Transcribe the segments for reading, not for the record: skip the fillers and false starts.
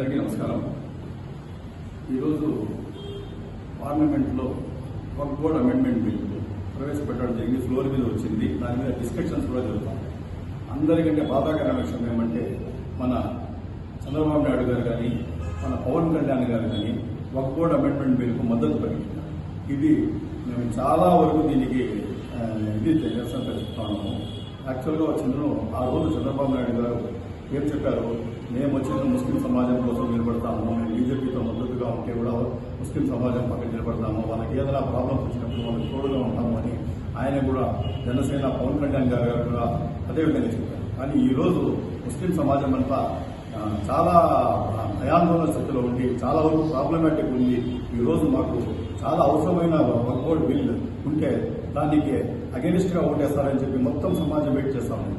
అందరికీ నమస్కారం. ఈరోజు పార్లమెంట్లో వక్ఫ్ బోర్డ్ అమెండ్మెంట్ బిల్ ప్రవేశపెట్టడం జరిగింది. ఫ్లోర్ మీద వచ్చింది. దాని మీద డిస్కషన్స్ కూడా జరుగుతాయి. అందరికంటే బాధాకరమైన విషయం ఏమంటే మన చంద్రబాబు నాయుడు గారు కానీ మన పవన్ కళ్యాణ్ గారు కానీ వక్ఫ్ బోర్డ్ అమెండ్మెంట్ బిల్కు మద్దతు పలికింది. ఇది మేము చాలా వరకు దీనికి నిరసన తెలుపుతున్నాము. యాక్చువల్గా వచ్చిందో ఆ రోజు చంద్రబాబు నాయుడు గారు ఏం చెప్పారు, మేము వచ్చిన ముస్లిం సమాజం కోసం నిలబడతాము, మేము బీజేపీతో మద్దతుగా ఉంటే కూడా ముస్లిం సమాజం పక్కన నిలబడతాము, వాళ్ళకి ఏదైనా ప్రాబ్లమ్స్ వచ్చినప్పుడు వాళ్ళకి తోడుగా ఉంటాము అని ఆయన కూడా జనసేన పవన్ కళ్యాణ్ గారు కూడా అదేవిధంగా చెప్పారు. కానీ ఈరోజు ముస్లిం సమాజం అంతా చాలా భయాందోళన స్థితిలో ఉండి చాలా వరకు ప్రాబ్లమాటిక్ ఉంది. ఈరోజు మాకు చాలా అవసరమైన వక్ఫ్ బోర్డ్ బిల్ ఉంటే దానికి అగెనిస్ట్గా ఓటేస్తారని చెప్పి మొత్తం సమాజం వెయిట్ చేస్తాము.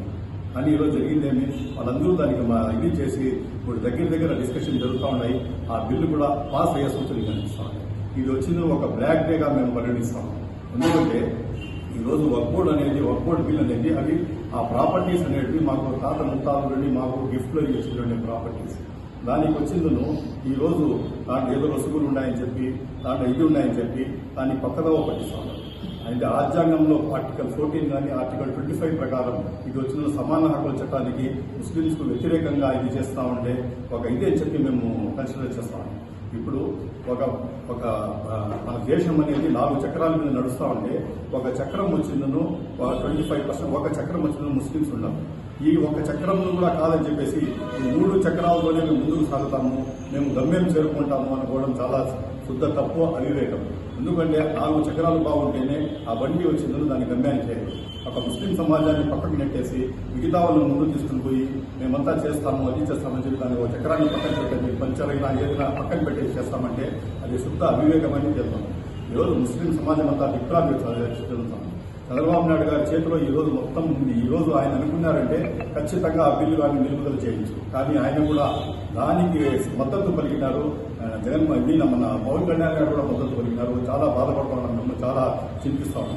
కానీ ఈరోజు జరిగిందేమి, వాళ్ళందరూ దానికి ఇది చేసి ఇప్పుడు దగ్గర డిస్కషన్ జరుగుతూ ఉన్నాయి. ఆ బిల్లు కూడా పాస్ అయ్యే సూచనలు కనిపిస్తూ ఉన్నాయి. ఇది వచ్చింది ఒక బ్లాక్ డేగా మేము పరిగణిస్తాము. ఎందుకంటే ఈరోజు వక్ఫ్ బోర్డ్ బిల్ అనేది అవి ఆ ప్రాపర్టీస్ అనేవి మాకు తాత ముత్తాల నుండి మాకు గిఫ్ట్లో ఇచ్చినటువంటి ప్రాపర్టీస్. దానికి వచ్చిందను ఈరోజు దాంట్లో ఏదో రసుగులు ఉన్నాయని చెప్పి దాంట్లో ఇది ఉన్నాయని చెప్పి దాన్ని పక్కదోవ పట్టిస్తాం. అయితే రాజ్యాంగంలో ఆర్టికల్ 14 కానీ ఆర్టికల్ 25 ప్రకారం ఇది వచ్చిన సమాన హక్కుల చట్టానికి ముస్లింస్ కు వ్యతిరేకంగా ఇది చేస్తా ఉంటే ఒక ఇదే చెప్పి మేము కన్సిడర్ చేస్తాం. ఇప్పుడు ఒక మన దేశం అనేది 4 చక్రాల మీద నడుస్తూ ఉంటే ఒక చక్రం వచ్చిందను 25% ఒక చక్రం వచ్చిందని ముస్లింస్ ఉన్నారు. ఈ ఒక చక్రంలో కూడా కాదని చెప్పేసి ఈ 3 చక్రాలతోనే మేము ముందుకు సాగుతాము, మేము గమ్యం చేరుకుంటాము అనుకోవడం చాలా శుద్ధ తప్పు, అవివేకం. ఎందుకంటే 4 చక్రాలు బాగుంటేనే ఆ బండి వచ్చిందని దాన్ని గమ్యాన్ని చేయాలి. ఒక ముస్లిం సమాజాన్ని పక్కకు నెట్టేసి మిగతా వాళ్ళని ముందుకు తీసుకుని పోయి మేమంతా చేస్తాము అది చేస్తామని చెప్పి దాన్ని ఒక చక్రాన్ని పక్కన పెట్టండి పంచర్ అయినా ఏదైనా పక్కన పెట్టేసి చేస్తామంటే అది శుద్ధ అవివేకమని చెప్తాం. ఈరోజు ముస్లిం సమాజం అంతా విప్లవాన్ని చెందుతాం. చంద్రబాబు నాయుడు గారి చేతిలో ఈ రోజు మొత్తం ఉంది. ఈ రోజు ఆయన అనుకున్నారంటే ఖచ్చితంగా ఆ బిల్లు కానీ నిలుపుదల చేయొచ్చు. కానీ ఆయన కూడా దానికి మద్దతు పలికినారు. మన పవన్ కళ్యాణ్ గారు కూడా మద్దతు పలికినారు. చాలా బాధపడుతున్నాం, చాలా చింతిస్తాము.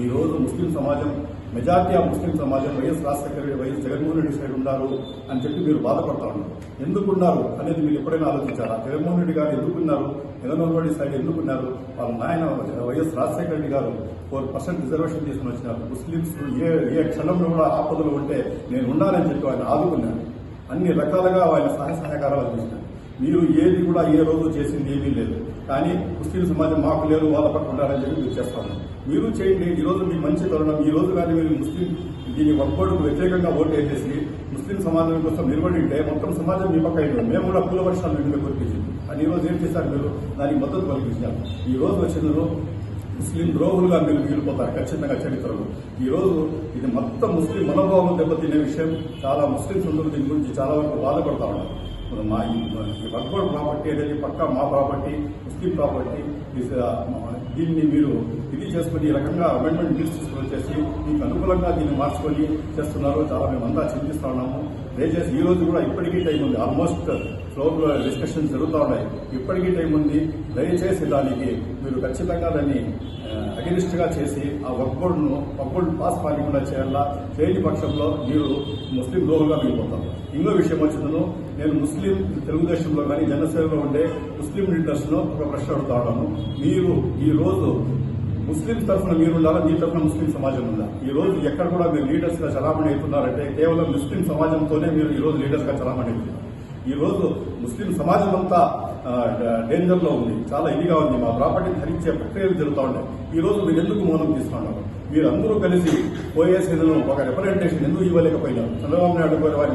ఈ రోజు ముస్లిం సమాజం మెజార్టీ ఆఫ్ ముస్లిం సమాజం YS Rajasekhara Reddy, YS Jaganmohan Reddy side ఉన్నారు అని చెప్పి మీరు బాధపడతా ఉన్నారు. ఎందుకున్నారు అనేది మీరు ఎప్పుడైనా ఆలోచించారా? జగన్మోహన్ రెడ్డి గారు ఎందుకున్నారు, జగన్మోహన్ రెడ్డి సైడ్ ఎందుకున్నారు? వాళ్ళ నాయన వైఎస్ రాజశేఖర రెడ్డి గారు 4% రిజర్వేషన్ తీసుకుని వచ్చినారు. ముస్లింస్ ఏ క్షణంలో కూడా ఆపదలు ఉంటే నేను ఉండాలని చెప్పి ఆయన ఆదుకున్నాను. అన్ని రకాలుగా ఆయన సహాయకారాలు అందించారు. మీరు ఏది కూడా ఏ రోజు చేసింది ఏమీ లేదు. కానీ ముస్లిం సమాజం మాకు లేరు, వాళ్ళ పట్ల ఉండాలని చెప్పి మీరు చేస్తాను. మీరు చేయండి. ఈ రోజు మీ మంచి తరుణం. ఈ రోజు కానీ మీరు ముస్లిం దీని వక్ఫ్ బోర్డుకు వ్యతిరేకంగా ఓటు వేసేసి ముస్లిం సమాజం కోసం నిలబడింటే మొత్తం సమాజం మీ పక్క అయింది. మేము కూడా పూల వర్షాలు నిండుగా కురిపించింది. అని ఈ రోజు ఏం చేశారు, మీరు దానికి మద్దతు పలికించారు. ఈ రోజు వచ్చిన ముస్లిం ద్రోహులుగా మీరు మిగిలిపోతారు ఖచ్చితంగా చరిత్రలో. ఈ రోజు ఇది మొత్తం ముస్లిం మనోభావం దెబ్బతినే విషయం. చాలా ముస్లింస్ అందరూ దీని గురించి చాలా వరకు బాధపడతా ఉన్నారు. మా ఈ వక్ఫ్ బోర్డ్ ప్రాపర్టీ అనేది పక్కా మా ప్రాపర్టీ, ముస్లిం ప్రాపర్టీ. దీన్ని మీరు ఇది చేసుకుని ఈ రకంగా అమెండ్మెంట్ బిల్స్ తీసుకుని వచ్చేసి మీకు అనుకూలంగా దీన్ని మార్చుకొని చేస్తున్నారు. చాలా మేమంతా చింతిస్తా ఉన్నాము. దయచేసి ఈ రోజు కూడా ఇప్పటికీ టైం ఉంది. ఆల్మోస్ట్ ఫ్లోర్లో డిస్కషన్ జరుగుతూ ఉన్నాయి. ఇప్పటికీ టైం ఉంది. దయచేసి దానికి మీరు ఖచ్చితంగా దాన్ని అగెనిస్ట్ గా చేసి ఆ వక్ఫ్ బోర్డు పాస్ కాకుండా చేయాలా. చేయని పక్షంలో మీరు ముస్లిం ద్రోహులుగా మిగిలిపోతారు. ఇంకో విషయం వచ్చిందను, నేను ముస్లిం తెలుగుదేశంలో కానీ జనసేనలో ఉండే ముస్లిం లీడర్స్ ను ఒక ప్రశ్న అడుగుతా ఉన్నాను. మీరు ఈ రోజు ముస్లిం తరఫున మీరు ఉండాలా, మీ తరఫున ముస్లిం సమాజం ఉందా? ఈ రోజు ఎక్కడ కూడా మీరు లీడర్స్ గా చలామణి అవుతున్నారంటే కేవలం ముస్లిం సమాజంతోనే మీరు ఈ రోజు లీడర్స్ గా చలామణి అవుతున్నారు. ఈ రోజు ముస్లిం సమాజం అంతా డేంజర్ లో ఉంది, చాలా ఇదిగా ఉంది. మా ప్రాపర్టీని హరించే ప్రక్రియలు జరుగుతూ ఉన్నాయి. ఈ రోజు మీరు ఎందుకు మౌనం తీసుకున్నారు? మీరందరూ కలిసి పోయేసేదను ఒక రిప్రజెంటేషన్ ఎందుకు ఇవ్వలేకపోయినారు? చంద్రబాబు నాయుడు గారు వారి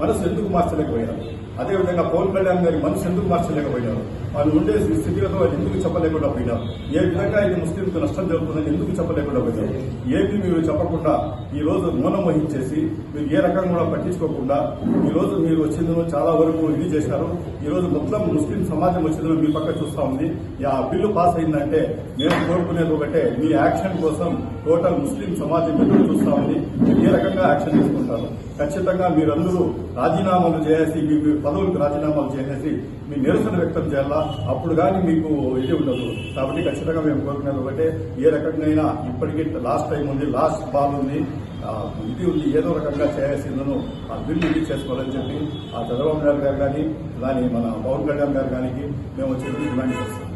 మనసు ఎందుకు మార్చలేకపోయినారు? అదేవిధంగా పవన్ కళ్యాణ్ గారి మనసు ఎందుకు మార్చలేకపోయినారు? వాళ్ళు ఉండే స్థితిగతో ఎందుకు చెప్పలేకుండా పోయినారు? ఏ విధంగా ఇది ముస్లింకు నష్టం జరుగుతుందని ఎందుకు చెప్పలేకుండా పోయినారు? ఏమి మీరు చెప్పకుండా ఈ రోజు మౌనం వహించేసి మీరు ఏ రకంగా కూడా పట్టించుకోకుండా ఈ రోజు మీరు వచ్చిందో చాలా వరకు ఇది చేశారు. ఈ రోజు మొత్తం ముస్లిం సమాజం వచ్చిందో మీ పక్క చూస్తా ఉంది. ఆ బిల్లు పాస్ అయిందంటే మేము కోరుకునేది ఒకటే, మీ యాక్షన్ కోసం టోటల్ ముస్లిం సమాజం ఎదురు చూస్తా ఉంది. ఏ రకంగా యాక్షన్ తీసుకుంటారు? ఖచ్చితంగా మీరందరూ రాజీనామాలు చేసి మీ పదవులకు రాజీనామాలు చేసేసి మీ నిరసన వ్యక్తం చేయాలా. అప్పుడు కానీ మీకు ఇది ఉండదు. కాబట్టి ఖచ్చితంగా మేము కోరుకునేది ఒకటే, ఏ రకంగా ఇప్పటికీ లాస్ట్ టైం ఉంది, లాస్ట్ బాల్ ఉంది. ఇది ఉంది, ఏదో రకంగా చేయాల్సిందను ఆ బిల్లు రిలీజ్ చేసుకోవాలని చెప్పి ఆ చంద్రబాబు నాయుడు గారు కానీ దాని మన పవన్ కళ్యాణ్ గారు కానీ మేము వచ్చి డిమాండ్ చేస్తాం.